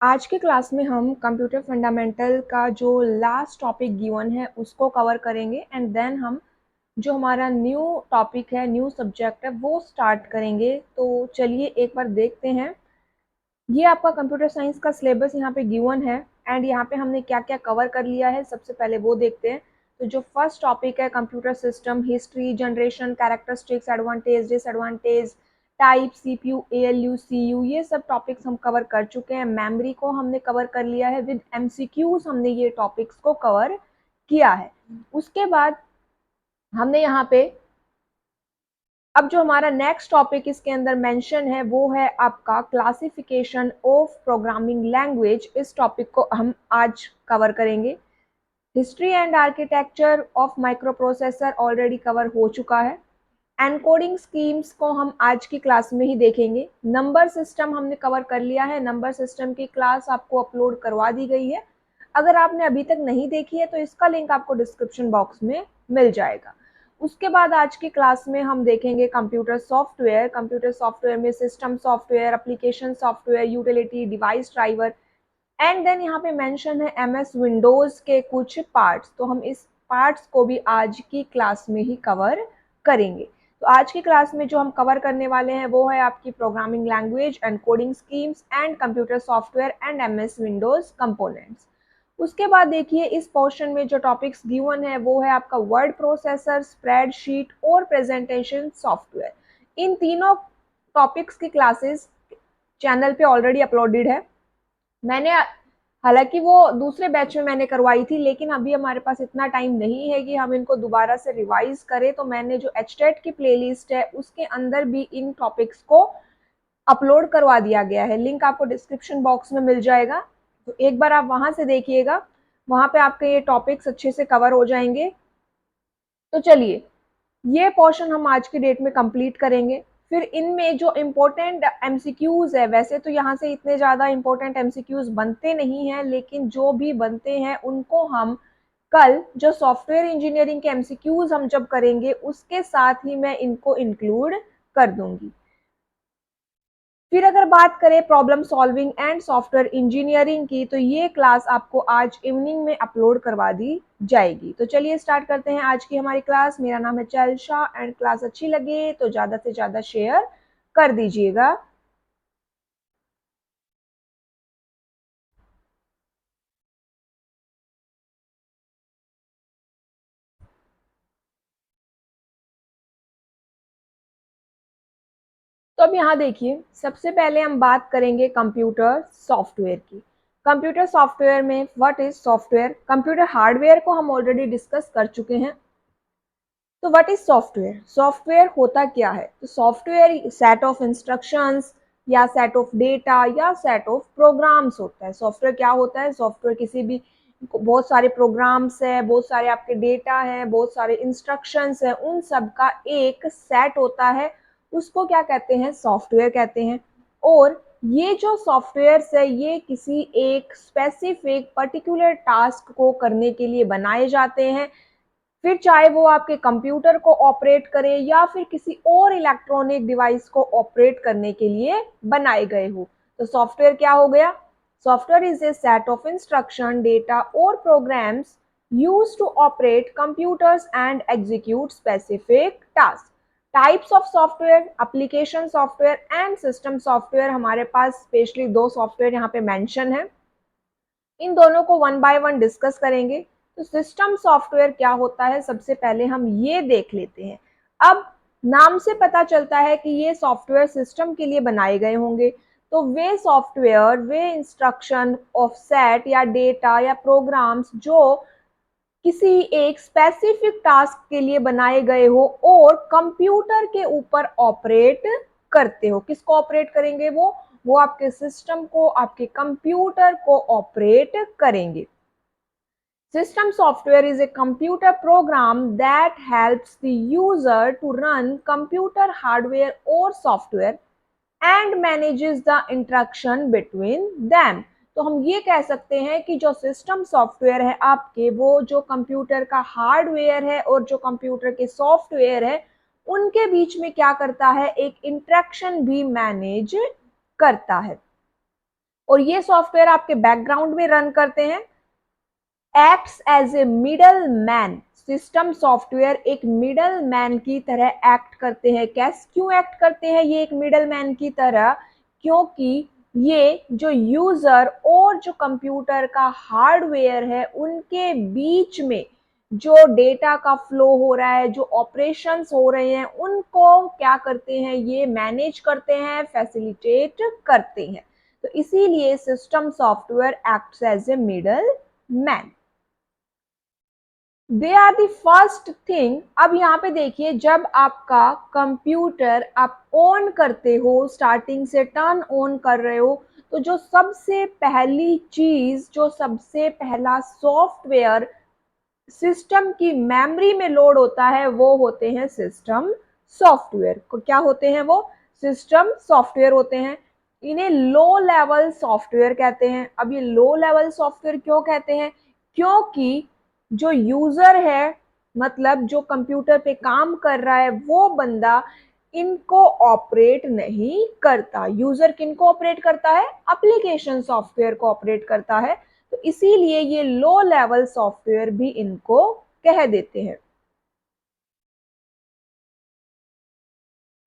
आज के क्लास में हम कंप्यूटर फंडामेंटल का जो लास्ट टॉपिक गिवन है उसको कवर करेंगे एंड देन हम जो हमारा न्यू टॉपिक है, न्यू सब्जेक्ट है, वो स्टार्ट करेंगे। तो चलिए एक बार देखते हैं। ये आपका कंप्यूटर साइंस का सिलेबस यहाँ पे गिवन है एंड यहाँ पे हमने क्या क्या कवर कर लिया है सबसे पहले वो देखते हैं। तो जो फर्स्ट टॉपिक है computer system, history, generation, characteristics, advantage, disadvantage, type, CPU, ALU, CU, ये सब टॉपिक्स हम कवर कर चुके हैं। मेमोरी को हमने कवर कर लिया है, विद एमसीक्यूज हमने ये टॉपिक्स को कवर किया है। उसके बाद हमने यहाँ पे अब जो हमारा नेक्स्ट टॉपिक इसके अंदर मेंशन है वो है आपका क्लासिफिकेशन ऑफ प्रोग्रामिंग लैंग्वेज। इस टॉपिक को हम आज कवर करेंगे। History and architecture of micro processor already cover हो चुका है। एनकोडिंग स्कीम्स को हम आज की क्लास में ही देखेंगे। नंबर सिस्टम हमने कवर कर लिया है, नंबर सिस्टम की क्लास आपको अपलोड करवा दी गई है। अगर आपने अभी तक नहीं देखी है तो इसका लिंक आपको डिस्क्रिप्शन बॉक्स में मिल जाएगा। उसके बाद आज की क्लास में हम देखेंगे कंप्यूटर सॉफ्टवेयर। कंप्यूटर सॉफ्टवेयर में system software, application software, utility, device driver and then यहाँ पे मेंशन है एमएस विंडोज के कुछ पार्ट्स। तो हम इस पार्ट्स को भी आज की क्लास में ही कवर करेंगे। तो आज की क्लास में जो हम कवर करने वाले हैं वो है आपकी programming language, encoding schemes and computer software and MS Windows components. उसके बाद देखिए इस पोर्शन में जो टॉपिक्स गिवन है वो है आपका वर्ड प्रोसेसर, स्प्रेडशीट और प्रेजेंटेशन सॉफ्टवेयर। इन तीनों टॉपिक्स की क्लासेस चैनल पे ऑलरेडी अपलोडेड है। मैंने हालांकि वो दूसरे बैच में मैंने करवाई थी, लेकिन अभी हमारे पास इतना टाइम नहीं है कि हम इनको दोबारा से रिवाइज करें। तो मैंने जो एचटेट की प्लेलिस्ट है उसके अंदर भी इन टॉपिक्स को अपलोड करवा दिया गया है। लिंक आपको डिस्क्रिप्शन बॉक्स में मिल जाएगा, तो एक बार आप वहां से देखिएगा। वहां पे आपके ये टॉपिक्स अच्छे से कवर हो जाएंगे। तो चलिए ये पोर्शन हम आज की डेट में कंप्लीट करेंगे। फिर इनमें जो इम्पोर्टेंट एमसीक्यूज है, वैसे तो यहाँ से इतने ज़्यादा इम्पोर्टेंट एमसीक्यूज बनते नहीं हैं, लेकिन जो भी बनते हैं उनको हम कल जो सॉफ्टवेयर इंजीनियरिंग के एमसीक्यूज हम जब करेंगे उसके साथ ही मैं इनको इंक्लूड कर दूंगी। फिर अगर बात करें problem solving and software engineering की, तो ये क्लास आपको आज इवनिंग में अपलोड करवा दी जाएगी। तो चलिए स्टार्ट करते हैं आज की हमारी क्लास। मेरा नाम है चल शाह एंड क्लास अच्छी लगे तो ज़्यादा से ज़्यादा शेयर कर दीजिएगा। तो अब यहाँ देखिए, सबसे पहले हम बात करेंगे कंप्यूटर सॉफ्टवेयर की। कंप्यूटर सॉफ्टवेयर में what is software. Computer hardware को हम ऑलरेडी डिस्कस कर चुके हैं। तो व्हाट इज सॉफ्टवेयर। सॉफ्टवेयर होता क्या है। तो सॉफ्टवेयर सेट ऑफ इंस्ट्रक्शंस या सेट ऑफ डेटा या सेट ऑफ प्रोग्राम्स होता है। सॉफ्टवेयर क्या होता है। सॉफ्टवेयर किसी भी बहुत सारे प्रोग्राम्स है, बहुत सारे आपके डेटा है, बहुत सारे इंस्ट्रक्शंस है, उन सब का एक सेट होता है। उसको क्या कहते हैं, सॉफ्टवेयर कहते हैं। और ये जो सॉफ्टवेयर है ये किसी एक स्पेसिफिक पर्टिकुलर टास्क को करने के लिए बनाए जाते हैं। फिर चाहे वो आपके कंप्यूटर को ऑपरेट करे या फिर किसी और इलेक्ट्रॉनिक डिवाइस को ऑपरेट करने के लिए बनाए गए हो। तो सॉफ्टवेयर क्या हो गया। Software is a set of instruction, data और programs used to operate computers and execute specific task. Types of software, application software and system software. हमारे पास स्पेशली दो सॉफ्टवेयर यहाँ पे मेंशन है। इन दोनों को वन बाय वन डिस्कस करेंगे। तो सिस्टम सॉफ्टवेयर क्या होता है, सबसे पहले हम ये देख लेते हैं। अब नाम से पता चलता है कि ये सॉफ्टवेयर सिस्टम के लिए बनाए गए होंगे। तो वे सॉफ्टवेयर, वे इंस्ट्रक्शन ऑफ सेट या डेटा या प्रोग्राम्स जो किसी एक स्पेसिफिक टास्क के लिए बनाए गए हो और कंप्यूटर के ऊपर ऑपरेट करते हो। किसको ऑपरेट करेंगे वो आपके सिस्टम को, आपके कंप्यूटर को ऑपरेट करेंगे। System software is a computer program that helps the user to run computer hardware or software and manages the interaction between them। तो हम ये कह सकते हैं कि जो सिस्टम सॉफ्टवेयर है आपके, वो जो कंप्यूटर का हार्डवेयर है और जो कंप्यूटर के सॉफ्टवेयर है उनके बीच में क्या करता है, एक इंटरेक्शन भी मैनेज करता है। और ये सॉफ्टवेयर आपके बैकग्राउंड में रन करते हैं। Acts as a middle man, system software एक मिडल मैन की तरह एक्ट करते हैं। कैसे, क्यों एक्ट करते हैं ये एक मिडल मैन की तरह? क्योंकि ये जो यूजर और जो कंप्यूटर का हार्डवेयर है उनके बीच में जो डेटा का फ्लो हो रहा है, जो ऑपरेशंस हो रहे हैं, उनको क्या करते हैं, ये मैनेज करते हैं, फैसिलिटेट करते हैं। तो इसीलिए system software acts as a middle man. They are the first thing. अब यहाँ पे देखिए, जब आपका कंप्यूटर आप ऑन करते हो, स्टार्टिंग से टर्न ऑन कर रहे हो, तो जो सबसे पहली चीज, जो सबसे पहला सॉफ्टवेयर सिस्टम की मेमोरी में लोड होता है वो होते हैं सिस्टम सॉफ्टवेयर। क्या होते हैं वो? सिस्टम सॉफ्टवेयर होते हैं। इन्हें लो लेवल सॉफ्टवेयर कहते हैं। अब ये लो लेवल सॉफ्टवेयर क्यों कहते हैं? क्योंकि जो यूजर है, मतलब जो कंप्यूटर पे काम कर रहा है, वो बंदा इनको ऑपरेट नहीं करता। यूजर किनको ऑपरेट करता है? एप्लीकेशन सॉफ्टवेयर को ऑपरेट करता है। तो इसीलिए ये लो लेवल सॉफ्टवेयर भी इनको कह देते हैं।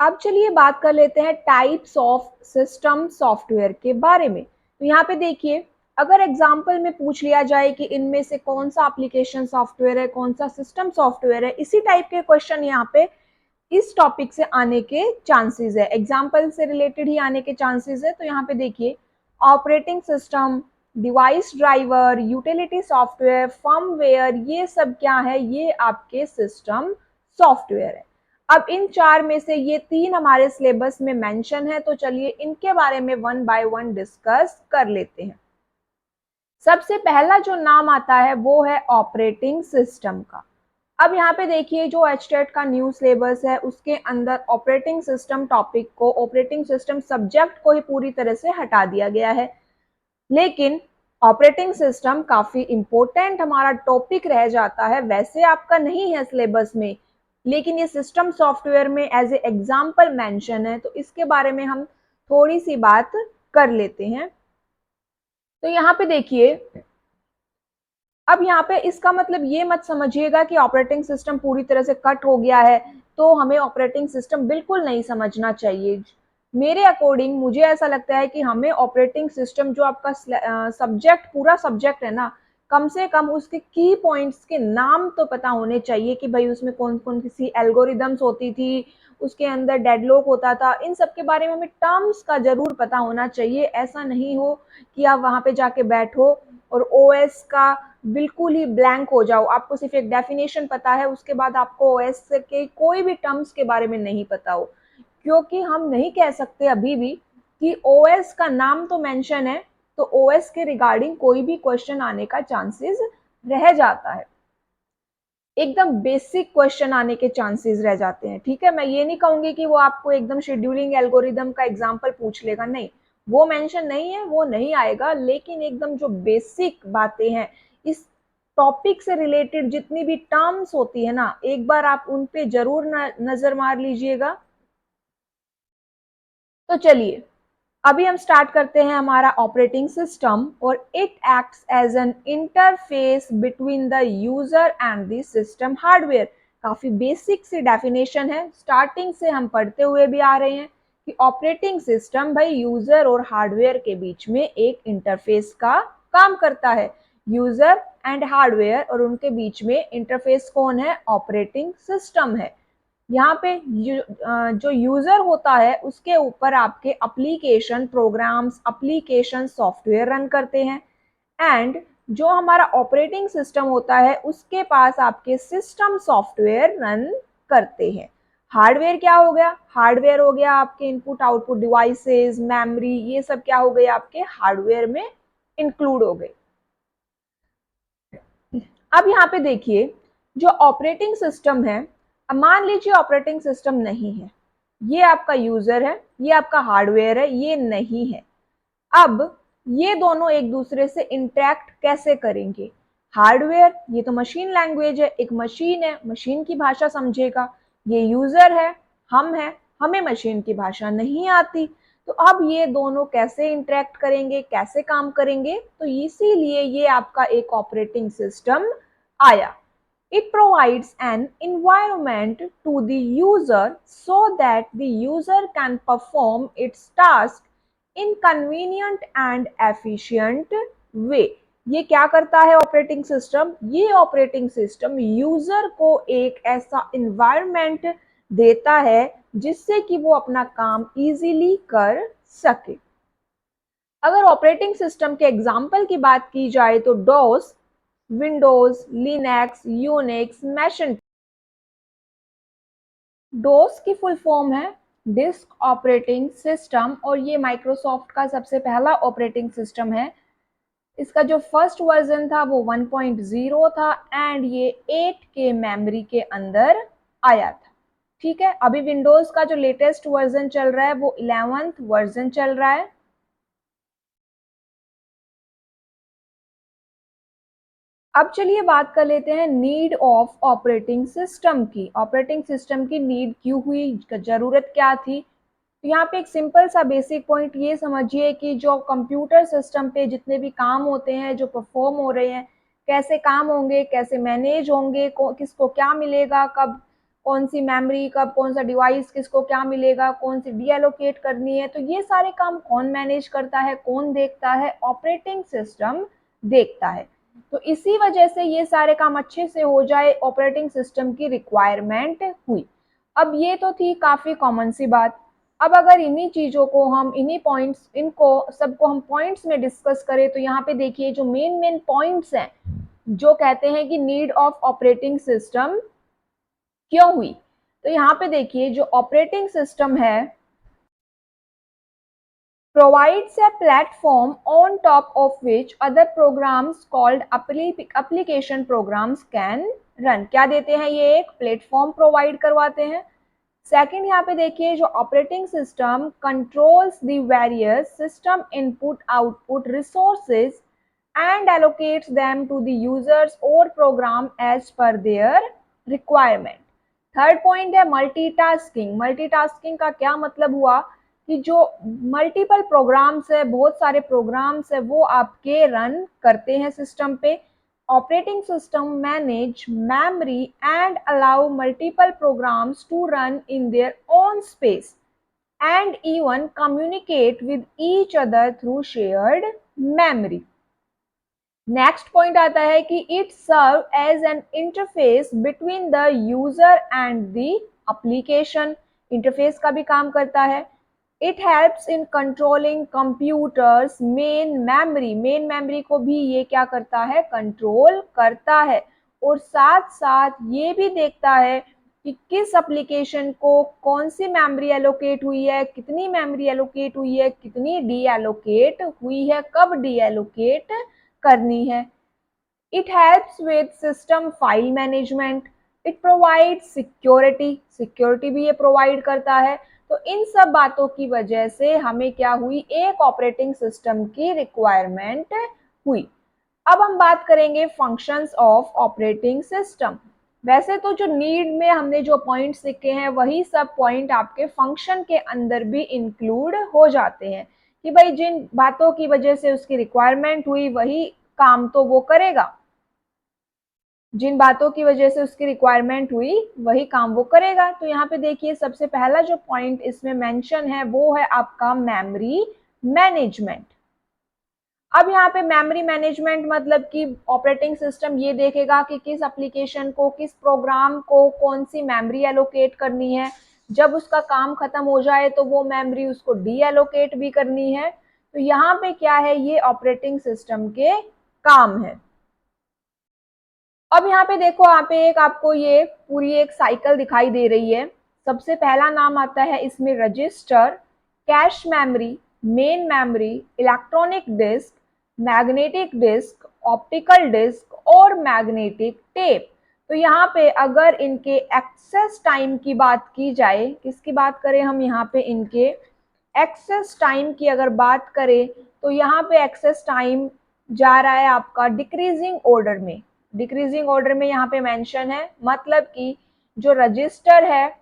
अब चलिए बात कर लेते हैं टाइप्स ऑफ सिस्टम सॉफ्टवेयर के बारे में। तो यहाँ पे देखिए, अगर एग्जाम्पल में पूछ लिया जाए कि इनमें से कौन सा एप्लीकेशन सॉफ्टवेयर है, कौन सा सिस्टम सॉफ्टवेयर है, इसी टाइप के क्वेश्चन यहाँ पे इस टॉपिक से आने के चांसेस है, एग्जाम्पल से रिलेटेड ही आने के चांसेस है। तो यहाँ पे देखिए, operating system, device driver, utility software, firmware, ये सब क्या है? ये आपके सिस्टम सॉफ्टवेयर है। अब इन चार में से ये तीन हमारे सिलेबस में मेंशन है, तो चलिए इनके बारे में वन बाय वन डिस्कस कर लेते हैं। सबसे पहला जो नाम आता है वो है ऑपरेटिंग सिस्टम का। अब यहाँ पे देखिए, जो एचटेट का न्यू सिलेबस है उसके अंदर ऑपरेटिंग सिस्टम टॉपिक को, ऑपरेटिंग सिस्टम सब्जेक्ट को ही पूरी तरह से हटा दिया गया है। लेकिन ऑपरेटिंग सिस्टम काफी इंपॉर्टेंट हमारा टॉपिक रह जाता है। वैसे आपका नहीं है सिलेबस में, लेकिन ये सिस्टम सॉफ्टवेयर में एज ए एग्जाम्पल मेंशन है, तो इसके बारे में हम थोड़ी सी बात कर लेते हैं। तो यहाँ पे देखिए, अब यहाँ पे इसका मतलब ये मत समझिएगा कि ऑपरेटिंग सिस्टम पूरी तरह से कट हो गया है, तो हमें ऑपरेटिंग सिस्टम बिल्कुल नहीं समझना चाहिए। मेरे अकॉर्डिंग मुझे ऐसा लगता है कि हमें ऑपरेटिंग सिस्टम, जो आपका सब्जेक्ट, पूरा सब्जेक्ट है ना, कम से कम उसके की पॉइंट्स के नाम तो पता होने चाहिए कि भाई उसमें कौन कौन सी एल्गोरिदम्स होती थी, उसके अंदर डेडलॉक होता था, इन सब के बारे में हमें टर्म्स का जरूर पता होना चाहिए। ऐसा नहीं हो कि आप वहां पे जाके बैठो और ओएस का बिल्कुल ही ब्लैंक हो जाओ, आपको सिर्फ एक डेफिनेशन पता है, उसके बाद आपको ओएस के कोई भी टर्म्स के बारे में नहीं पता हो। क्योंकि हम नहीं कह सकते अभी भी कि ओएस का नाम तो मेंशन है, तो ओएस के रिगार्डिंग कोई भी क्वेश्चन आने का चांसेस रह जाता है। एकदम बेसिक क्वेश्चन आने के चांसेस रह जाते हैं। ठीक है, मैं ये नहीं कहूंगी कि वो आपको एकदम शेड्यूलिंग एल्गोरिदम का एग्जांपल पूछ लेगा, नहीं, वो मेंशन नहीं है, वो नहीं आएगा। लेकिन एकदम जो बेसिक बातें हैं, इस टॉपिक से रिलेटेड जितनी भी टर्म्स होती है ना, एक बार आप उन पे जरूर नजर मार लीजिएगा। तो चलिए, अभी हम स्टार्ट करते हैं हमारा ऑपरेटिंग सिस्टम। और it acts as an interface between the user and the system hardware. काफी बेसिक सी डेफिनेशन है, स्टार्टिंग से हम पढ़ते हुए भी आ रहे हैं कि ऑपरेटिंग सिस्टम भाई यूजर और हार्डवेयर के बीच में एक इंटरफेस का काम करता है। यूजर एंड हार्डवेयर, और उनके बीच में इंटरफेस कौन है? ऑपरेटिंग सिस्टम है। यहाँ पे जो यूजर होता है उसके ऊपर आपके application, programs, application, software run करते हैं। एंड जो हमारा ऑपरेटिंग सिस्टम होता है उसके पास आपके सिस्टम सॉफ्टवेयर रन करते हैं। हार्डवेयर क्या हो गया? हार्डवेयर हो गया आपके इनपुट आउटपुट डिवाइसेस, मेमोरी, ये सब क्या हो गए? आपके हार्डवेयर में इंक्लूड हो गए। अब यहाँ पे देखिए, जो ऑपरेटिंग सिस्टम है, अब मान लीजिए ऑपरेटिंग सिस्टम नहीं है, ये आपका यूजर है, ये आपका हार्डवेयर है, ये नहीं है। अब ये दोनों एक दूसरे से इंटरेक्ट कैसे करेंगे? हार्डवेयर, ये तो मशीन लैंग्वेज है, एक मशीन है, मशीन की भाषा समझेगा। ये यूजर है, हम है, हमें मशीन की भाषा नहीं आती। तो अब ये दोनों कैसे इंटरेक्ट करेंगे, कैसे काम करेंगे, तो इसीलिए ये आपका एक ऑपरेटिंग सिस्टम आया। It provides an environment to the user so that the user can perform its task in convenient and efficient way. ये क्या करता है ऑपरेटिंग सिस्टम? ये ऑपरेटिंग सिस्टम यूजर को एक ऐसा इन्वायरमेंट देता है जिससे कि वो अपना काम इजीली कर सके। अगर ऑपरेटिंग सिस्टम के एग्जाम्पल की बात की जाए तो डॉस, विंडोज, लिनक्स, यूनिक्स, मैकिन्टॉश। डोस की फुल फॉर्म है डिस्क ऑपरेटिंग सिस्टम और ये माइक्रोसॉफ्ट का सबसे पहला ऑपरेटिंग सिस्टम है। इसका जो फर्स्ट वर्जन था वो 1.0 था एंड ये 8 के मेमोरी के अंदर आया था। ठीक है, अभी विंडोज का जो लेटेस्ट वर्जन चल रहा है वो 11th वर्जन चल रहा है। अब चलिए बात कर लेते हैं नीड ऑफ ऑपरेटिंग सिस्टम की। ऑपरेटिंग सिस्टम की नीड क्यों हुई, जरूरत क्या थी? तो यहाँ पे एक सिंपल सा बेसिक पॉइंट ये समझिए कि जो कंप्यूटर सिस्टम पे जितने भी काम होते हैं, जो परफॉर्म हो रहे हैं, कैसे काम होंगे, कैसे मैनेज होंगे, किसको क्या मिलेगा, कब कौन सी मेमोरी, कब कौन सा डिवाइस किसको क्या मिलेगा, कौन सी डीएलोकेट करनी है, तो ये सारे काम कौन मैनेज करता है, कौन देखता है? ऑपरेटिंग सिस्टम देखता है। तो इसी वजह से ये सारे काम अच्छे से हो जाए, ऑपरेटिंग सिस्टम की रिक्वायरमेंट हुई। अब ये तो थी काफ़ी कॉमन सी बात। अब अगर इन्हीं चीज़ों को हम इन्हीं पॉइंट्स इनको सबको हम पॉइंट्स में डिस्कस करें तो यहाँ पे देखिए जो मेन पॉइंट्स हैं जो कहते हैं कि नीड ऑफ ऑपरेटिंग सिस्टम क्यों हुई। तो यहाँ पे देखिए जो ऑपरेटिंग सिस्टम है provides a platform on top of which other programs called application programs can run। क्या देते हैं? ये एक प्लेटफॉर्म प्रोवाइड करवाते हैं। सेकंड यहाँ पे देखिए जो operating system controls the various system input output resources and allocates them to the users और program as per their requirement. Third point है मल्टीटास्किंग। मल्टीटास्किंग का क्या मतलब हुआ कि जो मल्टीपल प्रोग्राम्स है, बहुत सारे प्रोग्राम्स है, वो आपके रन करते हैं सिस्टम पे। Operating system manage memory and allow multiple programs to run in their own space and even communicate with each other through shared memory. Next point आता है कि it serve as an interface between the user and the application. Interface का भी काम करता है। It helps in controlling computers main memory को भी ये क्या करता है? कंट्रोल करता है। और साथ साथ ये भी देखता है कि किस एप्लीकेशन को कौन सी मेमोरी एलोकेट हुई है, कितनी मेमोरी एलोकेट हुई है, कितनी डी एलोकेट हुई है, कब डी एलोकेट करनी है। It helps with system file management. It provide security भी ये प्रोवाइड करता है। तो इन सब बातों की वजह से हमें क्या हुई? एक ऑपरेटिंग सिस्टम की रिक्वायरमेंट हुई। अब हम बात करेंगे फंक्शंस ऑफ ऑपरेटिंग सिस्टम। वैसे तो जो नीड में हमने जो पॉइंट्स लिखे हैं वही सब पॉइंट आपके फंक्शन के अंदर भी इंक्लूड हो जाते हैं कि भाई जिन बातों की वजह से उसकी रिक्वायरमेंट हुई वही काम तो वो करेगा, जिन बातों की वजह से उसकी रिक्वायरमेंट हुई वही काम वो करेगा। तो यहाँ पे देखिए सबसे पहला जो पॉइंट इसमें मेंशन है वो है आपका मेमोरी मैनेजमेंट। अब यहाँ पे मेमोरी मैनेजमेंट मतलब कि ऑपरेटिंग सिस्टम ये देखेगा कि किस एप्लीकेशन को, किस प्रोग्राम को कौन सी मेमोरी एलोकेट करनी है। जब उसका काम खत्म हो जाए तो वो मेमोरी उसको डी एलोकेट भी करनी है। तो यहाँ पे क्या है? ये ऑपरेटिंग सिस्टम के काम है। अब यहाँ पे देखो, यहाँ पे एक आपको ये पूरी एक साइकिल दिखाई दे रही है। सबसे पहला नाम आता है इसमें register, cache memory, main memory, electronic disk, magnetic disk, optical disk और मैग्नेटिक टेप। तो यहाँ पे अगर इनके एक्सेस टाइम की बात की जाए, किसकी बात करें हम? यहाँ पे इनके एक्सेस टाइम की अगर बात करें तो यहाँ पे एक्सेस टाइम जा रहा है आपका डिक्रीजिंग ऑर्डर में। यहाँ पे मेंशन है, मतलब कि जो रजिस्टर है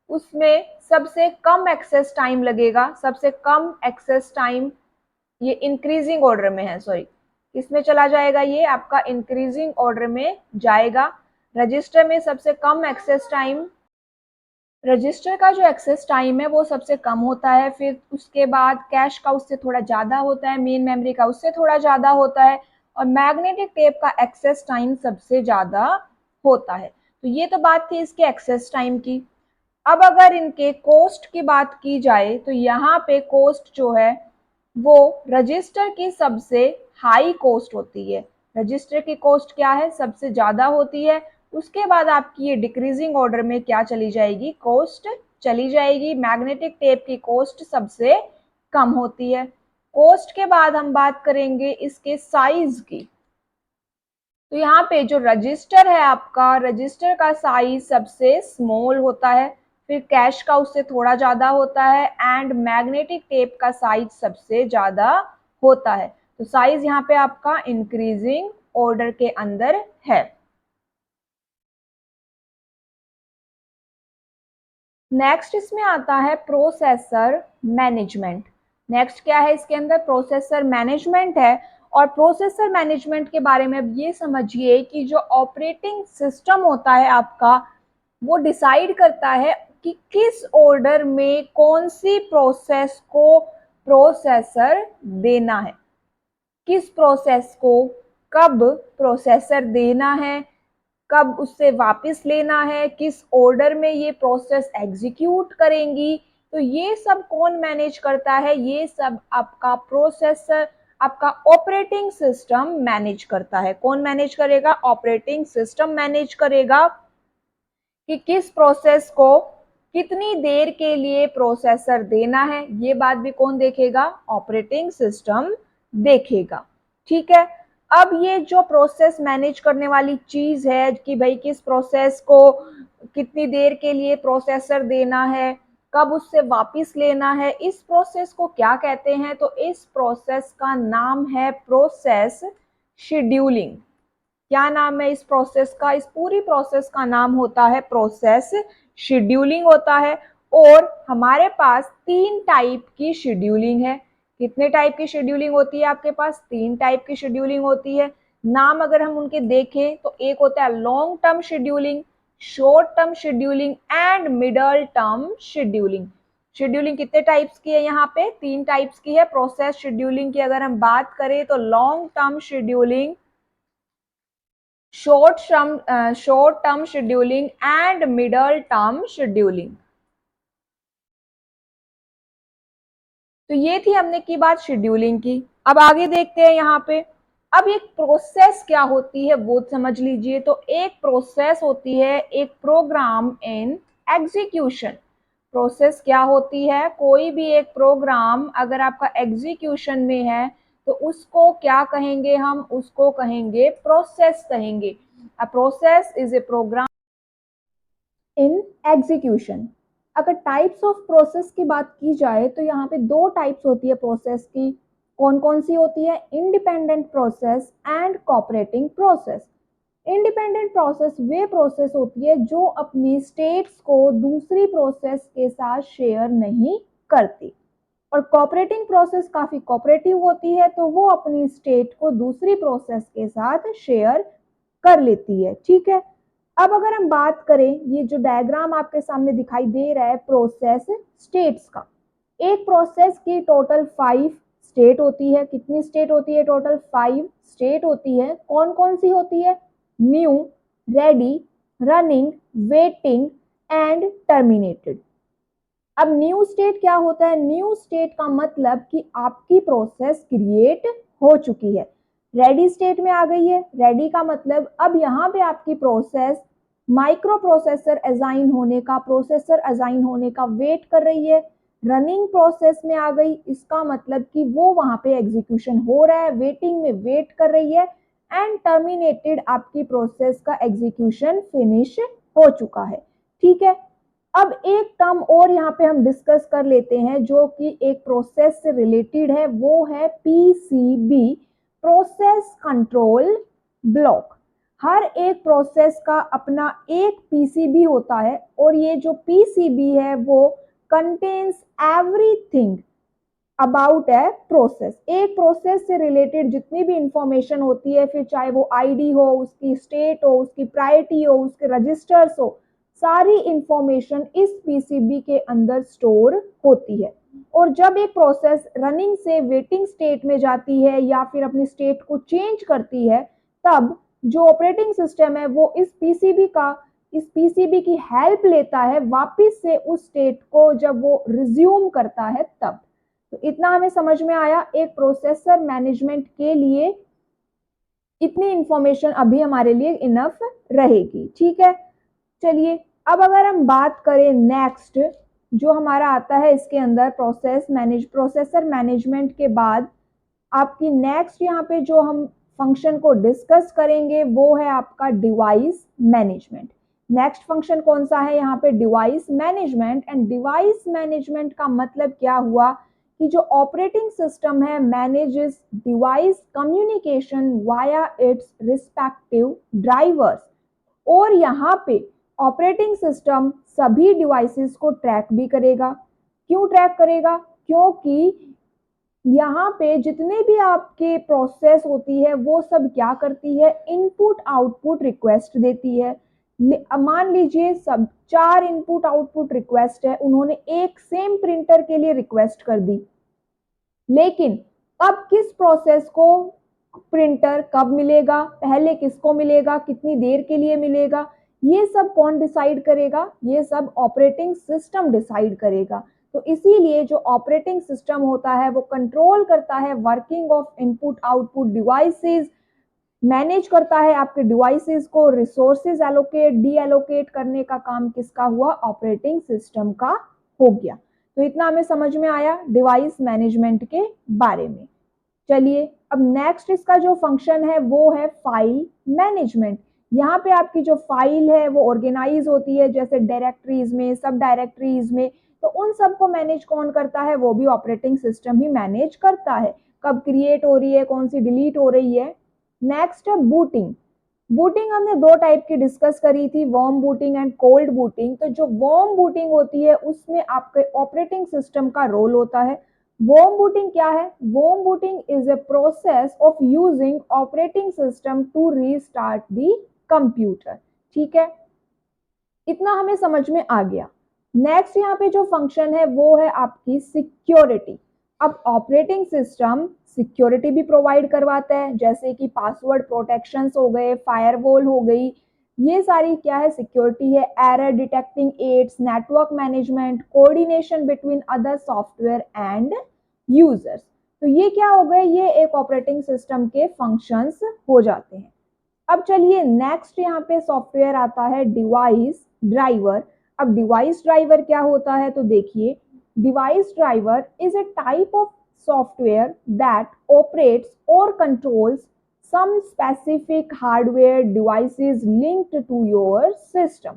उसमें सबसे कम एक्सेस टाइम लगेगा, सबसे कम एक्सेस टाइम ये इंक्रीजिंग ऑर्डर में है, सॉरी किसमें चला जाएगा, ये आपका इंक्रीजिंग ऑर्डर में जाएगा। रजिस्टर में सबसे कम एक्सेस टाइम, रजिस्टर का जो एक्सेस टाइम है वो सबसे कम होता है, फिर उसके बाद कैश का उससे थोड़ा ज़्यादा होता है, मेन मेमोरी का उससे थोड़ा ज़्यादा होता है, और मैग्नेटिक टेप का एक्सेस टाइम सबसे ज़्यादा होता है। तो ये तो बात थी इसके एक्सेस टाइम की। अब अगर इनके कॉस्ट की बात की जाए तो यहाँ पे कॉस्ट जो है वो रजिस्टर की सबसे हाई कॉस्ट होती है। रजिस्टर की कॉस्ट क्या है, सबसे ज़्यादा होती है। उसके बाद आपकी ये डिक्रीजिंग ऑर्डर में क्या चली जाएगी, कॉस्ट चली जाएगी। मैग्नेटिक टेप की कॉस्ट सबसे कम होती है। कॉस्ट के बाद हम बात करेंगे इसके साइज की। तो यहाँ पे जो रजिस्टर है आपका, रजिस्टर का साइज सबसे स्मॉल होता है, फिर कैश का उससे थोड़ा ज़्यादा होता है, एंड मैग्नेटिक टेप का साइज सबसे ज़्यादा होता है। तो साइज यहाँ पे आपका इंक्रीजिंग ऑर्डर के अंदर है। नेक्स्ट इसमें आता है प्रोसेसर मैनेजमेंट। नेक्स्ट क्या है इसके अंदर, प्रोसेसर मैनेजमेंट है। और प्रोसेसर मैनेजमेंट के बारे में अब ये समझिए कि जो ऑपरेटिंग सिस्टम होता है आपका, वो डिसाइड करता है कि किस ऑर्डर में कौन सी प्रोसेस को प्रोसेसर देना है, किस प्रोसेस को कब प्रोसेसर देना है, कब उससे वापस लेना है, किस ऑर्डर में ये प्रोसेस एग्जीक्यूट करेंगी। तो ये सब कौन मैनेज करता है, ये सब आपका प्रोसेसर, आपका ऑपरेटिंग सिस्टम मैनेज करता है। कौन मैनेज करेगा, ऑपरेटिंग सिस्टम मैनेज करेगा कि किस प्रोसेस को कितनी देर के लिए प्रोसेसर देना है। ये बात भी कौन देखेगा, ऑपरेटिंग सिस्टम देखेगा। ठीक है। अब ये जो प्रोसेस मैनेज करने वाली चीज है कि भाई किस प्रोसेस को कितनी देर के लिए प्रोसेसर देना है, कब उससे वापस लेना है, इस प्रोसेस को क्या कहते हैं, तो इस प्रोसेस का नाम है प्रोसेस शेड्यूलिंग। क्या नाम है इस प्रोसेस का, इस पूरी प्रोसेस का नाम होता है प्रोसेस शेड्यूलिंग होता है। और हमारे पास 3 टाइप की शेड्यूलिंग है। कितने टाइप की शेड्यूलिंग होती है आपके पास, 3 टाइप की शेड्यूलिंग होती है। नाम अगर हम उनके देखें तो एक होता है long term scheduling, short term scheduling and middle term scheduling. Scheduling कितने टाइप्स की है, यहाँ पे 3 टाइप्स की है। प्रोसेस शेड्यूलिंग की अगर हम बात करें तो long term scheduling, short term scheduling and middle term scheduling। तो ये थी हमने की बात शेड्यूलिंग की। अब आगे देखते हैं यहाँ पे। अब एक प्रोसेस क्या होती है वो समझ लीजिए। तो एक प्रोसेस होती है एक प्रोग्राम इन एग्जीक्यूशन। प्रोसेस क्या होती है, कोई भी एक प्रोग्राम अगर आपका एग्जीक्यूशन में है तो उसको क्या कहेंगे, हम उसको कहेंगे प्रोसेस कहेंगे। A process is a program in execution. अगर टाइप्स ऑफ प्रोसेस की बात की जाए तो यहाँ पे 2 टाइप्स होती है प्रोसेस की। कौन कौन सी होती है, independent process and cooperating process. Independent process way process होती है जो अपनी स्टेट्स को दूसरी प्रोसेस के साथ शेयर नहीं करती। और कोऑपरेटिंग प्रोसेस काफी कोऑपरेटिव होती है, तो वो अपनी स्टेट को दूसरी प्रोसेस के साथ शेयर कर लेती है। ठीक है। अब अगर हम बात करें, ये जो डायग्राम आपके सामने दिखाई दे रहा है प्रोसेस स्टेट्स का, एक प्रोसेस की टोटल 5 स्टेट होती है। कितनी स्टेट होती है, टोटल 5 स्टेट होती है। कौन कौन सी होती है, new, ready, running, waiting and terminated. अब न्यू स्टेट क्या होता है, न्यू स्टेट का मतलब कि आपकी प्रोसेस क्रिएट हो चुकी है। रेडी स्टेट में आ गई है, रेडी का मतलब अब यहाँ पे आपकी प्रोसेस माइक्रो प्रोसेसर असाइन होने का, प्रोसेसर असाइन होने का वेट कर रही है। रनिंग प्रोसेस में आ गई, इसका मतलब कि वो वहां पे एग्जीक्यूशन हो रहा है, वेटिंग में वेट कर रही है। एंड टर्मिनेटेड, आपकी प्रोसेस का एग्जीक्यूशन फिनिश हो चुका है। ठीक है। अब एक टर्म और यहाँ पे हम डिस्कस कर लेते हैं जो कि एक प्रोसेस से रिलेटेड है, वो है पीसीबी, प्रोसेस कंट्रोल ब्लॉक। हर एक प्रोसेस का अपना एक पीसीबी होता है और ये जो पीसीबी है वो contains everything about a process. एक प्रोसेस से रिलेटेड जितनी भी इंफॉर्मेशन होती है, फिर चाहे वो आईडी हो, उसकी स्टेट हो, उसकी प्रायोरिटी हो, उसके रजिस्टर्स हो, सारी इंफॉर्मेशन इस पीसीबी के अंदर स्टोर होती है। और जब एक प्रोसेस रनिंग से वेटिंग स्टेट में जाती है या फिर अपनी स्टेट को चेंज करती है, तब जो ऑपरेटिंग सिस्टम है वो इस पीसीबी की हेल्प लेता है वापस से उस स्टेट को जब वो रिज्यूम करता है तब। तो इतना हमें समझ में आया। एक प्रोसेसर मैनेजमेंट के लिए इतनी इंफॉर्मेशन अभी हमारे लिए इनफ रहेगी, ठीक है। चलिए अब अगर हम बात करें नेक्स्ट जो हमारा आता है इसके अंदर प्रोसेसर मैनेजमेंट के बाद आपकी नेक्स्ट यहाँ पे जो हम फंक्शन को डिस्कस करेंगे वो है आपका डिवाइस मैनेजमेंट। नेक्स्ट फंक्शन कौन सा है यहाँ पे? Device management. And device management का मतलब क्या हुआ कि जो ऑपरेटिंग सिस्टम है manages device communication via it's respective drivers. और यहाँ पे ऑपरेटिंग सिस्टम सभी डिवाइसेस को ट्रैक भी करेगा। क्यों ट्रैक करेगा? क्योंकि यहाँ पे जितने भी आपके प्रोसेस होती है वो सब क्या करती है? इनपुट आउटपुट रिक्वेस्ट देती है। मान लीजिए सब 4 इनपुट आउटपुट रिक्वेस्ट है, उन्होंने एक सेम प्रिंटर के लिए रिक्वेस्ट कर दी, लेकिन अब किस प्रोसेस को प्रिंटर कब मिलेगा, पहले किसको मिलेगा, कितनी देर के लिए मिलेगा, ये सब कौन डिसाइड करेगा? ये सब ऑपरेटिंग सिस्टम डिसाइड करेगा। तो इसीलिए जो ऑपरेटिंग सिस्टम होता है वो कंट्रोल करता है working of input output devices, manage करता है आपके डिवाइसेस को, रिसोर्सेज एलोकेट डी एलोकेट करने का काम किसका हुआ? ऑपरेटिंग सिस्टम का हो गया। तो इतना हमें समझ में आया डिवाइस मैनेजमेंट के बारे में। चलिए अब नेक्स्ट इसका जो फंक्शन है वो है फाइल मैनेजमेंट। यहाँ पे आपकी जो फाइल है वो ऑर्गेनाइज होती है जैसे डायरेक्टरीज में, सब डायरेक्टरीज में, तो उन सबको मैनेज कौन करता है? वो भी ऑपरेटिंग सिस्टम ही मैनेज करता है। कब क्रिएट हो रही है, कौन सी डिलीट हो रही है। नेक्स्ट है बूटिंग। बूटिंग हमने 2 टाइप की डिस्कस करी थी, warm booting and cold booting. तो जो वार्म बूटिंग होती है उसमें आपके ऑपरेटिंग सिस्टम का रोल होता है। वार्म बूटिंग क्या है? Warm booting is a process of using operating system to restart the computer, ठीक है। इतना हमें समझ में आ गया। नेक्स्ट यहाँ पे जो फंक्शन है वो है आपकी सिक्योरिटी। अब ऑपरेटिंग सिस्टम सिक्योरिटी भी प्रोवाइड करवाता है, जैसे कि पासवर्ड प्रोटेक्शंस हो गए, फायरवॉल हो गई, ये सारी क्या है? सिक्योरिटी है। Error detecting aids, network management, coordination between other software and users. तो ये क्या हो गए? ये एक ऑपरेटिंग सिस्टम के फंक्शंस हो जाते हैं। अब चलिए नेक्स्ट यहाँ पे सॉफ्टवेयर आता है डिवाइस ड्राइवर। अब डिवाइस ड्राइवर क्या होता है? तो देखिए device driver is a type of software that operates or controls some specific hardware devices linked to your system।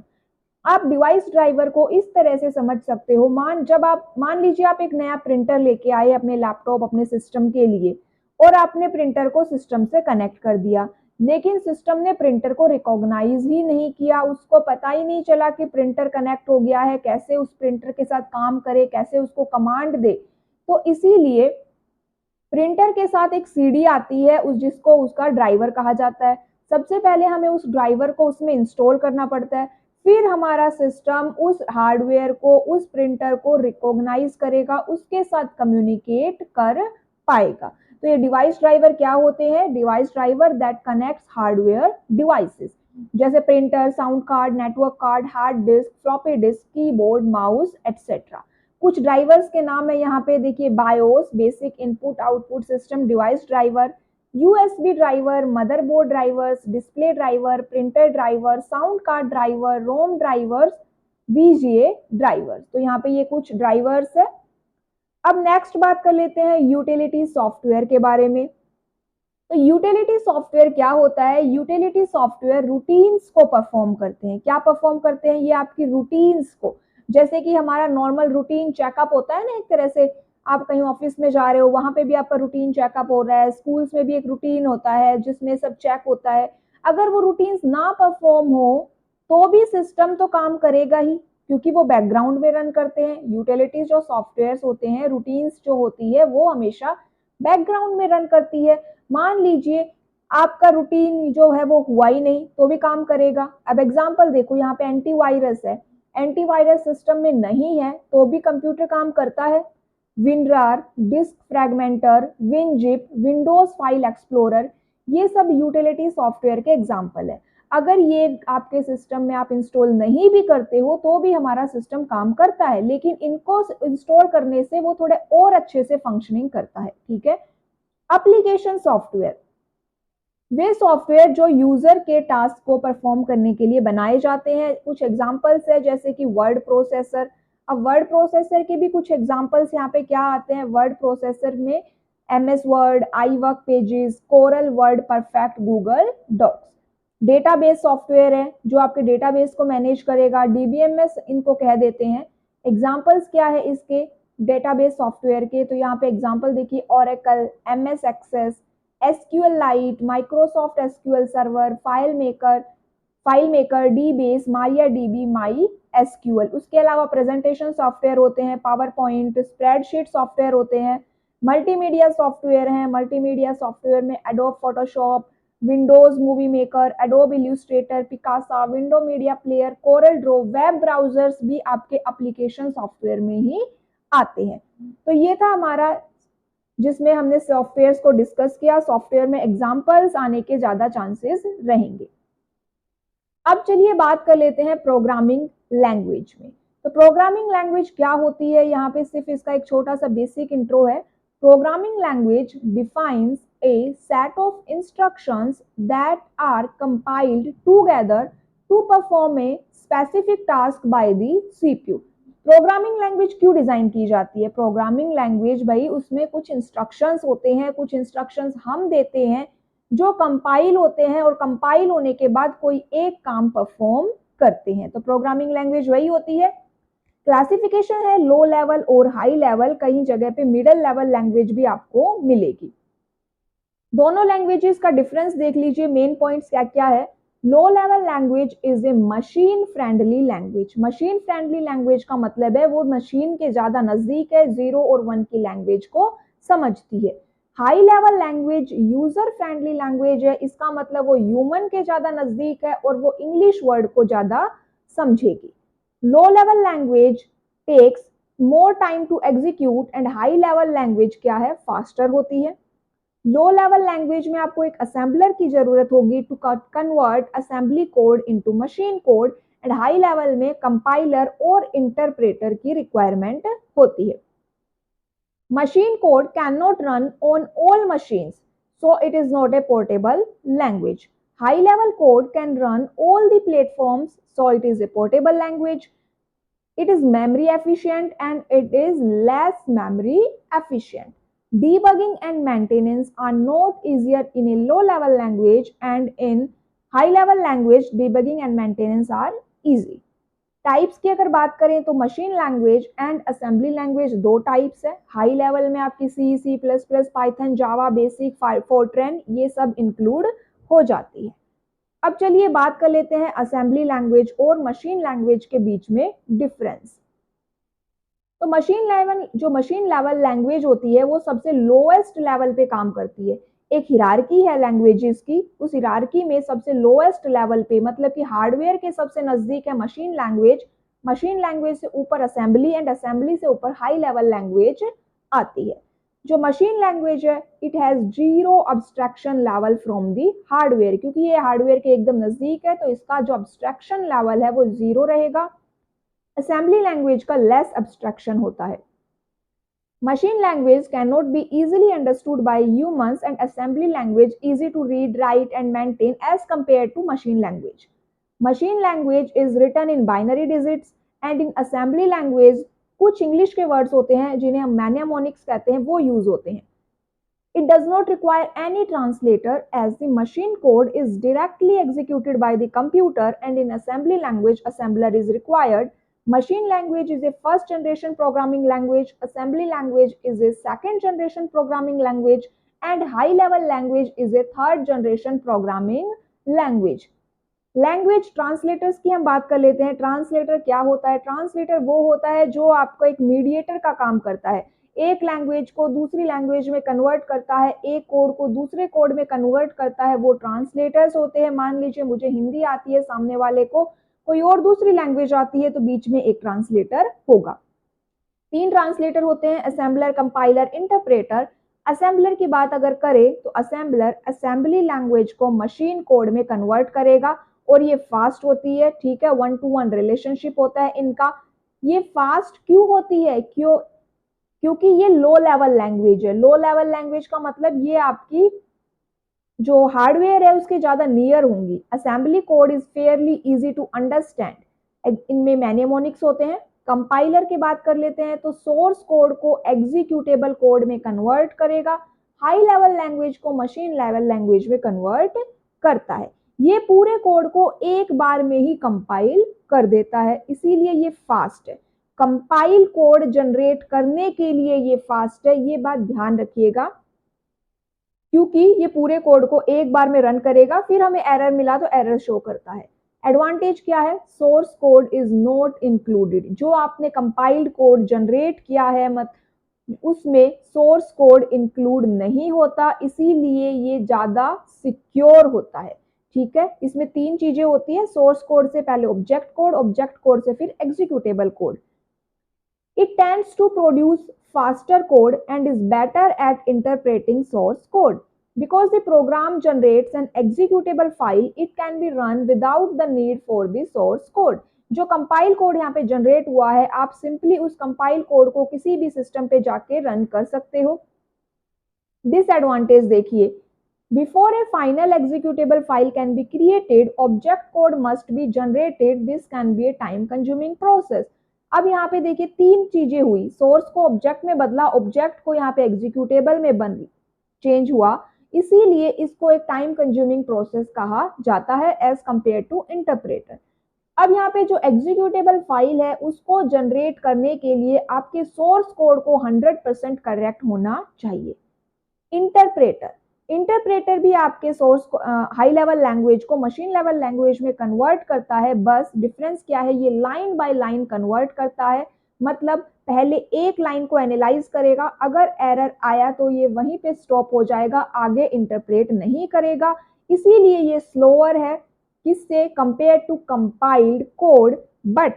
आप डिवाइस ड्राइवर को इस तरह से समझ सकते हो, मान लीजिए आप एक नया प्रिंटर लेके आए अपने लैपटॉप अपने सिस्टम के लिए, और आपने प्रिंटर को सिस्टम से कनेक्ट कर दिया, लेकिन सिस्टम ने प्रिंटर को रिकॉग्नाइज ही नहीं किया, उसको पता ही नहीं चला कि प्रिंटर कनेक्ट हो गया है, कैसे उस प्रिंटर के साथ काम करे, कैसे उसको कमांड दे। तो इसीलिए प्रिंटर के साथ एक सीडी आती है जिसको उसका ड्राइवर कहा जाता है। सबसे पहले हमें उस ड्राइवर को उसमें इंस्टॉल करना पड़ता है, फिर हमारा सिस्टम उस हार्डवेयर को, उस प्रिंटर को रिकॉग्नाइज करेगा, उसके साथ कम्युनिकेट कर पाएगा। तो ये डिवाइस ड्राइवर क्या होते हैं? Device driver that connects hardware devices, जैसे printer, sound card, network card, hard disk, floppy disk, keyboard, mouse etcetera. कुछ ड्राइवर्स के नाम है यहाँ पे देखिए, BIOS basic input output system device driver, USB driver, motherboard drivers, display driver, printer driver, sound card driver, ROM drivers, VGA drivers. तो यहाँ पे ये कुछ ड्राइवर्स है। अब नेक्स्ट बात कर लेते हैं यूटिलिटी सॉफ्टवेयर के बारे में। तो यूटिलिटी सॉफ्टवेयर क्या होता है? यूटिलिटी सॉफ्टवेयर रूटीन्स को परफॉर्म करते हैं। क्या परफॉर्म करते हैं? ये आपकी रूटीन्स को, जैसे कि हमारा नॉर्मल रूटीन चेकअप होता है ना, एक तरह से आप कहीं ऑफिस में जा रहे हो, वहां पे भी आपका रूटीन चेकअप हो रहा है, स्कूल्स में भी एक रूटीन होता है जिसमें सब चेक होता है। अगर वो रूटीन्स ना परफॉर्म हो तो भी सिस्टम तो काम करेगा ही, क्योंकि वो बैकग्राउंड में रन करते हैं। यूटिलिटीज जो सॉफ्टवेयर्स होते हैं, रूटीन्स जो होती है वो हमेशा बैकग्राउंड में रन करती है। मान लीजिए आपका रूटीन जो है वो हुआ ही नहीं तो भी काम करेगा। अब एग्जांपल देखो, यहाँ पे एंटीवायरस है, एंटीवायरस सिस्टम में नहीं है तो भी कंप्यूटर काम करता है। WinRAR, disk fragmenter, WinZip, Windows file explorer, ये सब यूटिलिटी सॉफ्टवेयर के एग्जाम्पल है। अगर ये आपके सिस्टम में आप इंस्टॉल नहीं भी करते हो तो भी हमारा सिस्टम काम करता है, लेकिन इनको इंस्टॉल करने से वो थोड़े और अच्छे से फंक्शनिंग करता है। ठीक है। एप्लीकेशन सॉफ्टवेयर, वे सॉफ्टवेयर जो यूजर के टास्क को परफॉर्म करने के लिए बनाए जाते हैं। कुछ एग्जांपल्स है जैसे कि वर्ड प्रोसेसर। अब वर्ड प्रोसेसर के भी कुछ एग्जांपल्स यहाँ पे क्या आते हैं। वर्ड प्रोसेसर में MS word, iWork pages, Corel word perfect, Google docs. Database software है जो आपके डेटाबेस को मैनेज करेगा, DBMS इनको कह देते हैं। एग्जांपल्स क्या है इसके डेटाबेस सॉफ्टवेयर के, तो यहाँ पे एग्जांपल देखिए, Oracle, MS access, SQLite, Microsoft SQL server, file maker, DBase, MariaDB, MySQL। उसके अलावा प्रेजेंटेशन सॉफ्टवेयर होते हैं, पावर पॉइंट, स्प्रेडशीट सॉफ्टवेयर होते हैं, मल्टीमीडिया सॉफ्टवेयर हैं। मल्टीमीडिया सॉफ्टवेयर में Adobe Photoshop, Windows movie maker, Adobe illustrator, Picasa, window media player, Corel draw, web browsers भी आपके एप्लीकेशन सॉफ्टवेयर में ही आते हैं। तो ये था हमारा जिसमें हमने सॉफ्टवेयर्स को डिस्कस किया। सॉफ्टवेयर में एग्जांपल्स आने के ज्यादा चांसेस रहेंगे। अब चलिए बात कर लेते हैं प्रोग्रामिंग लैंग्वेज में। तो प्रोग्रामिंग लैंग्वेज क्या होती है, यहाँ पे सिर्फ इसका एक छोटा सा बेसिक इंट्रो है। Programming language defines a set of instructions that are compiled together to perform a specific task by the CPU। Programming language क्यों डिजाइन की जाती है। प्रोग्रामिंग लैंग्वेज भाई उसमें कुछ इंस्ट्रक्शंस होते हैं, कुछ इंस्ट्रक्शंस हम देते हैं जो कंपाइल होते हैं और कंपाइल होने के बाद कोई एक काम परफॉर्म करते हैं। तो प्रोग्रामिंग लैंग्वेज वही होती है। क्लासिफिकेशन है लो लेवल और हाई लेवल, कई जगह पे मिडिल लेवल लैंग्वेज भी आपको मिलेगी। दोनों लैंग्वेजेस का डिफरेंस देख लीजिए, मेन पॉइंट्स क्या क्या है। लो level language is a machine friendly language. Machine friendly language का मतलब है वो मशीन के ज्यादा नजदीक है, 0 और 1 की लैंग्वेज को समझती है। High level language user friendly language है, इसका मतलब वो ह्यूमन के ज्यादा नजदीक है और वो इंग्लिश वर्ड को ज्यादा समझेगी। Low level language takes more time to execute and high level language क्या है, फास्टर होती है। लो लेवल लैंग्वेज में आपको एक असेंबलर की जरूरत होगी to convert assembly code into machine code, and high level में कंपाइलर और इंटरप्रेटर की रिक्वायरमेंट होती है। Machine code can not run on all machines, so it is not a portable language. High level code can run all the platforms, so it is a portable language. It is memory efficient and it is less memory efficient. Debugging and maintenance are not easier in a low level language, and in high level language debugging and maintenance are easy. Types की अगर बात करें तो machine language and assembly language दो types है। High level में आपकी C++, Python, जावा, basic, Fortran ये सब इंक्लूड हो जाती है। अब चलिए बात कर लेते हैं असेंबली लैंग्वेज और मशीन लैंग्वेज के बीच में डिफरेंस। तो मशीन लेवल लैंग्वेज होती है वो सबसे लोएस्ट लेवल पे काम करती है। एक हिरार्की है लैंग्वेजेस की, उस हिरार्की में सबसे लोएस्ट लेवल पे मतलब कि हार्डवेयर के सबसे नजदीक है मशीन लैंग्वेज। मशीन लैंग्वेज से ऊपर असेंबली एंड असेंबली से ऊपर हाई लेवल लैंग्वेज आती है। जो मशीन लैंग्वेज है it has 0 abstraction level from the hardware, क्योंकि ये हार्डवेयर के एकदम नजदीक है तो इसका जो अब्स्ट्रैक्शन लेवल है वो 0 रहेगा। असेंबली लैंग्वेज का लेस अब्स्ट्रैक्शन होता है। Machine language can not be easily understood by humans and assembly language easy to read, write and maintain as compare to machine language. Machine language is written in binary digits and in assembly language कुछ English के words होते हैं जिन्हें हम मैनिमोनिक्स कहते हैं, वो use होते हैं। It does not require any translator as the machine code is directly executed by the computer, and in assembly language assembler is required. Machine language is a first generation programming language, assembly language is a second generation programming language, and high level language is a third generation programming language. Language translators की हम बात कर लेते हैं। Translator क्या होता है? Translator वो होता है जो आपको एक मीडिएटर का काम करता है, एक लैंग्वेज को दूसरी लैंग्वेज में कन्वर्ट करता है, एक कोड को दूसरे कोड में कन्वर्ट करता है, वो ट्रांसलेटर्स होते हैं। मान लीजिए मुझे हिंदी आती है, सामने वाले को कोई और दूसरी लैंग्वेज आती है, तो बीच में एक ट्रांसलेटर होगा। 3 ट्रांसलेटर होते हैं, असेंबलर, कंपाइलर, इंटरप्रेटर। असेंबलर की बात अगर करें तो असेंबलर असेंबली लैंग्वेज को मशीन कोड में कन्वर्ट करेगा और ये फास्ट होती है, ठीक है, 1 to 1 रिलेशनशिप होता है इनका। ये फास्ट क्यों होती है? क्योंकि ये लो लेवल लैंग्वेज है। लो लेवल लैंग्वेज का मतलब ये आपकी जो हार्डवेयर है उसके ज्यादा नियर होंगी। Assembly code is fairly easy to understand, इनमें मैनेमोनिक्स होते हैं। कंपाइलर की बात कर लेते हैं तो सोर्स कोड को एग्जीक्यूटेबल कोड में कन्वर्ट करेगा, हाई लेवल लैंग्वेज को मशीन लेवल लैंग्वेज में कन्वर्ट करता है। ये पूरे कोड को एक बार में ही कंपाइल कर देता है, इसीलिए ये फास्ट है। कंपाइल कोड जनरेट करने के लिए ये फास्ट है, ये बात ध्यान रखिएगा, क्योंकि ये पूरे कोड को एक बार में रन करेगा, फिर हमें एरर मिला तो एरर शो करता है। एडवांटेज क्या है? Source code is not included. जो आपने कंपाइल्ड कोड जनरेट किया है उसमें सोर्स कोड इंक्लूड नहीं होता, इसीलिए ये ज्यादा सिक्योर होता है, ठीक है। इसमें 3 चीजें होती है, सोर्स कोड से पहले ऑब्जेक्ट कोड से फिर executable code. It tends to produce faster code and is better at interpreting source code. Because the program generates an executable file, it can be run without the need for the source code. जो compile code यहाँ पे generate हुआ है, आप simply उस compile code को किसी भी सिस्टम पे जाके रन कर सकते हो। डिसएडवांटेज देखिए, before A final executable file can be created, object code must be generated, this can be A time consuming process. अब यहाँ पे देखिए 3 चीजें हुई, सोर्स को ऑब्जेक्ट में बदला, ऑब्जेक्ट को यहाँ पे एग्जीक्यूटेबल में बन चेंज हुआ, इसीलिए इसको एक टाइम कंज्यूमिंग प्रोसेस कहा जाता है एज कंपेयर टू इंटरप्रेटर। अब यहाँ पे जो एग्जीक्यूटेबल फाइल है उसको जनरेट करने के लिए आपके सोर्स कोड को 100% करेक्ट होना चाहिए। इंटरप्रेटर भी आपके सोर्स को हाई लेवल लैंग्वेज को मशीन लेवल लैंग्वेज में कन्वर्ट करता है, बस डिफरेंस क्या है? ये लाइन बाय लाइन कन्वर्ट करता है, मतलब पहले एक लाइन को एनालाइज करेगा, अगर एरर आया तो ये वहीं पे स्टॉप हो जाएगा, आगे इंटरप्रेट नहीं करेगा, इसीलिए ये स्लोअर है किससे? Compare to compiled code, but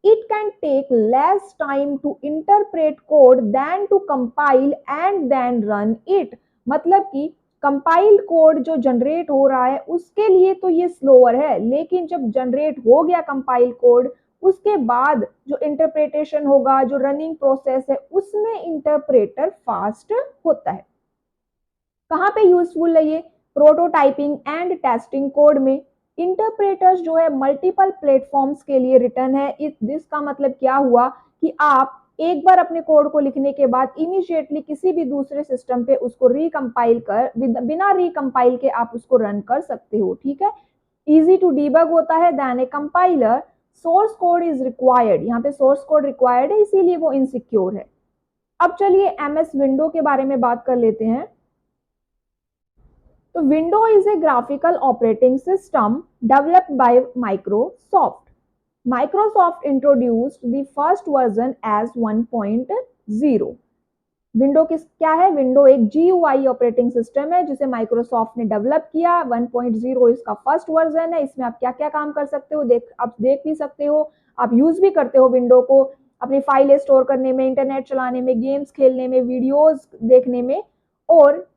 it can take less time to interpret code than to compile and then run it। मतलब कि कंपाइल्ड कोड जो जनरेट हो रहा है उसके लिए तो ये स्लोअर है, लेकिन जब जनरेट हो गया कंपाइल कोड, उसके बाद जो इंटरप्रिटेशन होगा, जो रनिंग प्रोसेस है, उसमें इंटरप्रेटर फास्ट होता है। कहाँ पे यूजफुल है ये? प्रोटोटाइपिंग एंड टेस्टिंग कोड में। इंटरप्रेटर्स जो है मल्टीपल प्लेटफॉर्म्स के लिए रिटर्न है। इसका मतलब क्या हुआ कि आप एक बार अपने कोड को लिखने के बाद इमीडिएटली किसी भी दूसरे सिस्टम पे उसको रिकंपाइल कर बिना रिकंपाइल के आप उसको रन कर सकते हो, ठीक है। इजी टू डीबग होता है then a compiler. Source code is required, यहाँ पे सोर्स कोड रिक्वायर्ड है, इसीलिए वो इनसिक्योर है। अब चलिए एमएस विंडो के बारे में बात कर लेते हैं। तो window is a graphical operating system developed by Microsoft. Microsoft introduced the first version as 1.0। Window क्या है? विंडो एक GUI ऑपरेटिंग सिस्टम है जिसे माइक्रोसॉफ्ट ने डेवलप किया। 1.0 इसका फर्स्ट वर्जन है। इसमें आप क्या क्या काम कर सकते हो, आप देख भी सकते हो, आप यूज भी करते हो विंडो को अपनी फाइलें स्टोर करने में, इंटरनेट चलाने में, गेम्स खेलने में, वीडियोस देखने में। और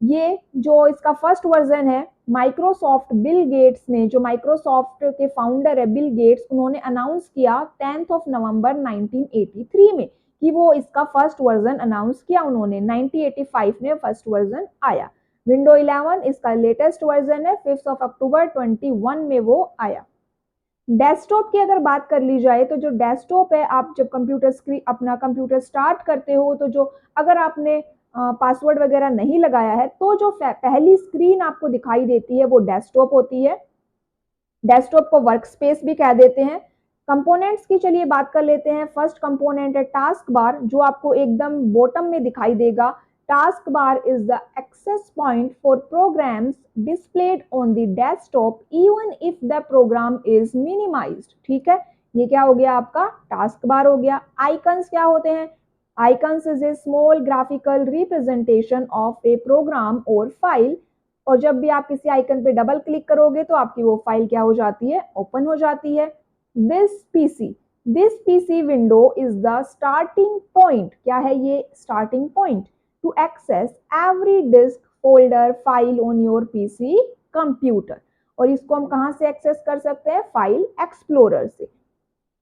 ये जो इसका फर्स्ट वर्जन है, माइक्रोसॉफ्ट बिल गेट्स ने, जो माइक्रोसॉफ्ट के फाउंडर है बिल गेट्स, उन्होंने अनाउंस किया 10 नवंबर 1983 में कि वो इसका फर्स्ट वर्जन अनाउंस किया उन्होंने। 1985 में फर्स्ट वर्जन आया। विंडो 11 इसका लेटेस्ट वर्जन है, 5 अक्टूबर 21 में वो आया। डेस्कटॉप की अगर बात कर ली जाए तो जो डेस्कटॉप है, आप जब कंप्यूटर स्क्रीन अपना कंप्यूटर स्टार्ट करते हो तो जो अगर आपने पासवर्ड वगैरह नहीं लगाया है तो जो पहली स्क्रीन आपको दिखाई देती है वो डेस्कटॉप होती है। डेस्कटॉप को वर्क स्पेस भी कह देते हैं। कंपोनेंट्स की चलिए बात कर लेते हैं। फर्स्ट कंपोनेंट है टास्क बार, जो आपको एकदम बॉटम में दिखाई देगा। Taskbar is the access point for programs displayed on the desktop even if the program is minimized. ठीक है, ये क्या हो गया आपका टास्क बार हो गया. आइकन्स क्या होते हैं? Icons is a small graphical representation of a program और फाइल. और जब भी आप किसी आइकन पे डबल क्लिक करोगे तो आपकी वो फाइल क्या हो जाती है? ओपन हो जाती है. This PC window is the starting point. क्या है ये? Starting point to access every disk, folder, file on your PC computer. और इसको हम कहाँ से एक्सेस कर सकते हैं? फाइल एक्सप्लोरर से.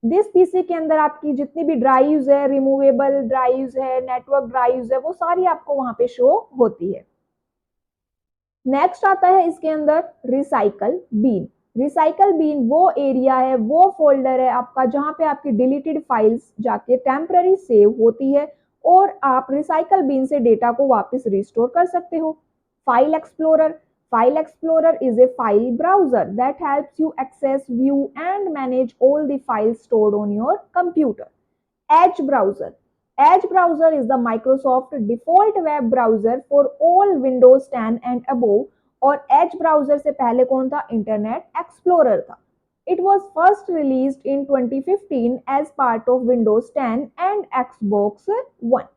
दिस पीसी के अंदर आपकी जितनी भी ड्राइव्स है, रिमूवेबल ड्राइव्स है, नेटवर्क ड्राइव्स है, वो सारी आपको वहां पे शो होती है. नेक्स्ट आता है इसके अंदर रिसाइकल बीन. रिसाइकल बीन वो एरिया है, वो फोल्डर है आपका जहां पे आपकी डिलीटेड फाइल्स जाके टेम्पररी सेव होती है और आप रिसाइकल बीन से डेटा को वापस रिस्टोर कर सकते हो. File explorer is a file browser that helps you access, view and manage all the files stored on your computer. Edge browser is the Microsoft default web browser for all Windows 10 and above. और Edge browser से पहले कौन था? Internet explorer था. It was first released in 2015 as part of Windows 10 and Xbox One.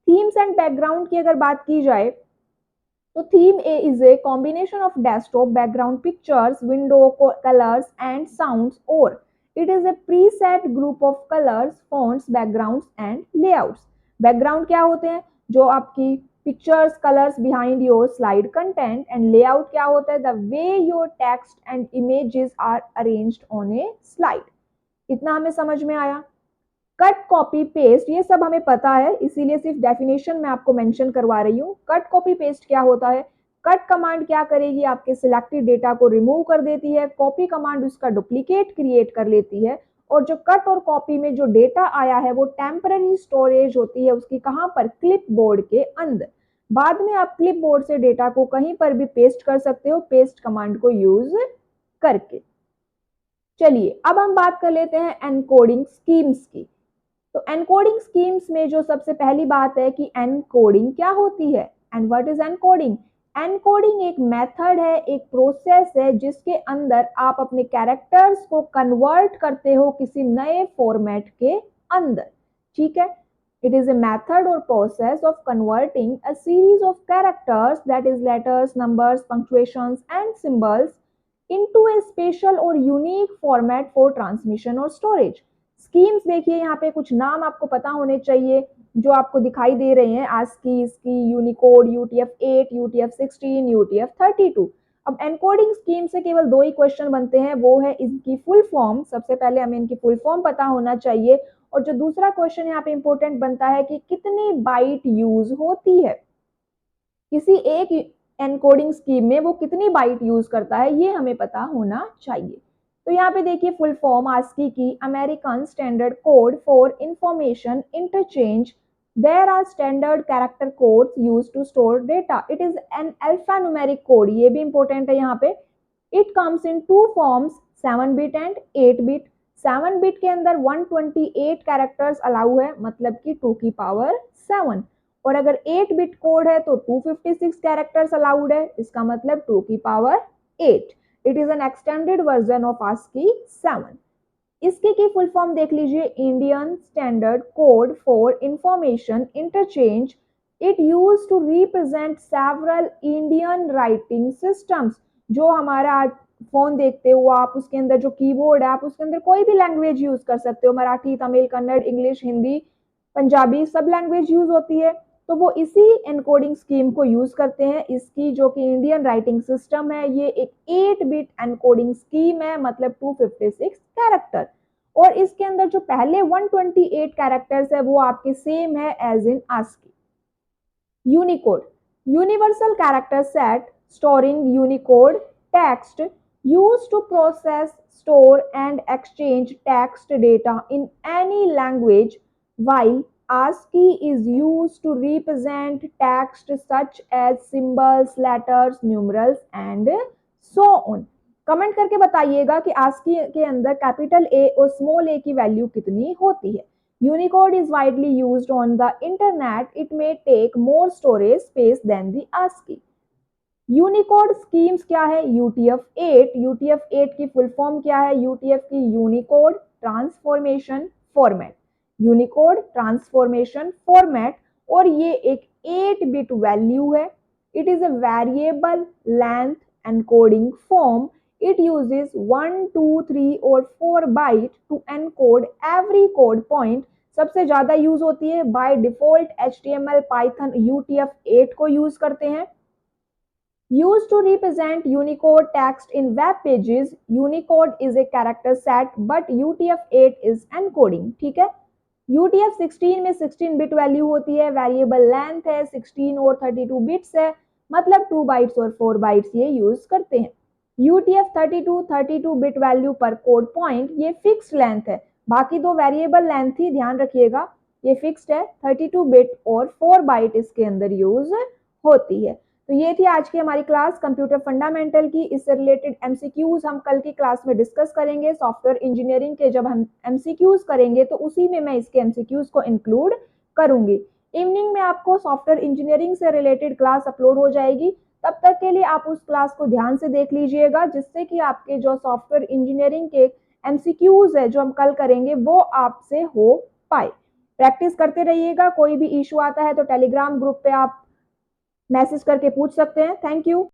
Themes and background की अगर बात की जाए तो theme A is a combination of desktop background pictures, window colors and sounds, or it is a preset group of colors, fonts, backgrounds and layouts. Background क्या होते हैं? जो आपकी pictures, colors behind your slide content, and layout क्या होता है? The way your text and images are arranged on a slide. इतना हमें समझ में आया. कट कॉपी पेस्ट ये सब हमें पता है, इसीलिए सिर्फ डेफिनेशन में आपको मेंशन करवा रही हूँ. कट कॉपी पेस्ट क्या होता है? कट कमांड क्या करेगी? आपके सिलेक्टेड डेटा को रिमूव कर देती है. कॉपी कमांड उसका डुप्लीकेट क्रिएट कर लेती है. और जो कट और कॉपी में जो डेटा आया है वो टेम्पररी स्टोरेज होती है उसकी. कहां पर? क्लिपबोर्ड के अंदर. बाद में आप क्लिपबोर्ड से डेटा को कहीं पर भी पेस्ट कर सकते हो पेस्ट कमांड को यूज करके. चलिए अब हम बात कर लेते हैं एनकोडिंग स्कीम्स की. तो एनकोडिंग स्कीम्स में जो सबसे पहली बात है कि एनकोडिंग क्या होती है. And what is encoding? Encoding एक मेथड है, एक प्रोसेस है जिसके अंदर आप अपने कैरेक्टर्स को कन्वर्ट करते हो किसी नए फॉर्मेट के अंदर. ठीक है, इट इज ए मेथड और process of converting a series of characters that is letters, numbers, punctuations and symbols into A special और यूनिक फॉर्मेट फॉर ट्रांसमिशन और स्टोरेज. स्कीम्स देखिए यहाँ पे कुछ नाम आपको पता होने चाहिए जो आपको दिखाई दे रहे हैं. आस्की, इसकी, यूनिकोड, UTF-8, UTF-16, UTF-32. अब एनकोडिंग स्कीम से केवल दो ही क्वेश्चन बनते हैं, वो है इनकी फुल फॉर्म. सबसे पहले हमें इनकी फुल फॉर्म पता होना चाहिए. और जो दूसरा क्वेश्चन यहाँ पे इंपॉर्टेंट बनता है कि कितनी बाइट यूज होती है किसी एक एनकोडिंग स्कीम में, वो कितनी बाइट यूज करता है ये हमें पता होना चाहिए. तो यहाँ पे देखिए फुल फॉर्म आस्की की American standard code for information interchange. There are standard character codes used to store data. It is an alphanumeric code. ये भी इंपॉर्टेंट है यहाँ पे. It comes in two forms, 7 bit and 8 bit. 7 bit के अंदर 128 characters allow है, मतलब कि 2 की पावर 7. और अगर 8 बिट कोड है तो 256 कैरेक्टर्स अलाउड है, इसका मतलब 2 की power 8. It is an extended version of ASCII 7. इसके की फुल फॉर्म देख लीजिए, Indian standard code for information interchange. It use to represent several Indian writing systems. जो हमारा आज फोन देखते हो आप, उसके अंदर जो कीबोर्ड है, आप उसके अंदर कोई भी लैंग्वेज यूज कर सकते हो. मराठी, तमिल, कन्नड़, इंग्लिश, हिंदी, पंजाबी, सब लैंग्वेज यूज होती है. तो वो इसी एनकोडिंग स्कीम को यूज करते हैं. इसकी जो कि इंडियन राइटिंग सिस्टम है, ये एक 8 बिट एनकोडिंग स्कीम है, मतलब 256 कैरेक्टर. और इसके अंदर जो पहले 128 कैरेक्टर्स है वो आपके सेम है as in ASCII. Unicode, universal character set storing Unicode text used to process, store and exchange text data in any language, while ASCII is used to represent text such as symbols, letters, numerals and so on. Comment करके बताइएगा कि ASCII के अंदर capital A और small a की value कितनी होती है. Unicode is widely used on the internet. It may take more storage space than the ASCII. Unicode schemes क्या है? UTF-8। UTF-8 की फुल फॉर्म क्या है? UTF की Unicode transformation format. Unicode transformation format, और ये एक 8 बिट वैल्यू है। It is a variable length encoding form. It uses 1, 2, 3 और 4 byte to encode every code point. सबसे ज्यादा यूज होती है by default HTML, Python UTF-8 को यूज करते हैं। Used to represent Unicode text in web pages, Unicode is a character set but UTF-8 is encoding। ठीक है। UTF-16 में 16 बिट वैल्यू होती है, वेरिएबल लेंथ है 16 और 32 बिट्स है, मतलब 2 बाइट्स और 4 बाइट्स ये यूज करते हैं। UTF-32 32 बिट वैल्यू पर कोड पॉइंट, ये फिक्स्ड लेंथ है। बाकी दो वेरिएबल लेंथ ही ध्यान रखिएगा, ये फिक्स्ड है। 32 बिट और 4 बाइट इसके अंदर यूज होती है। तो ये थी आज की हमारी क्लास कंप्यूटर फंडामेंटल की। इससे रिलेटेड एमसीक्यूज हम कल की क्लास में डिस्कस करेंगे। सॉफ्टवेयर इंजीनियरिंग के जब हम एमसीक्यूज करेंगे तो उसी में मैं इसके एमसीक्यूज को इंक्लूड करूंगी। इवनिंग में आपको सॉफ्टवेयर इंजीनियरिंग से रिलेटेड क्लास अपलोड हो जाएगी। तब तक के लिए आप उस क्लास को ध्यान से देख लीजिएगा, जिससे कि आपके जो सॉफ्टवेयर इंजीनियरिंग के एमसीक्यूज है जो हम कल करेंगे वो आपसे हो पाए। प्रैक्टिस करते रहिएगा। कोई भी इशू आता है तो टेलीग्राम ग्रुप पे आप मैसेज करके पूछ सकते हैं। Thank you.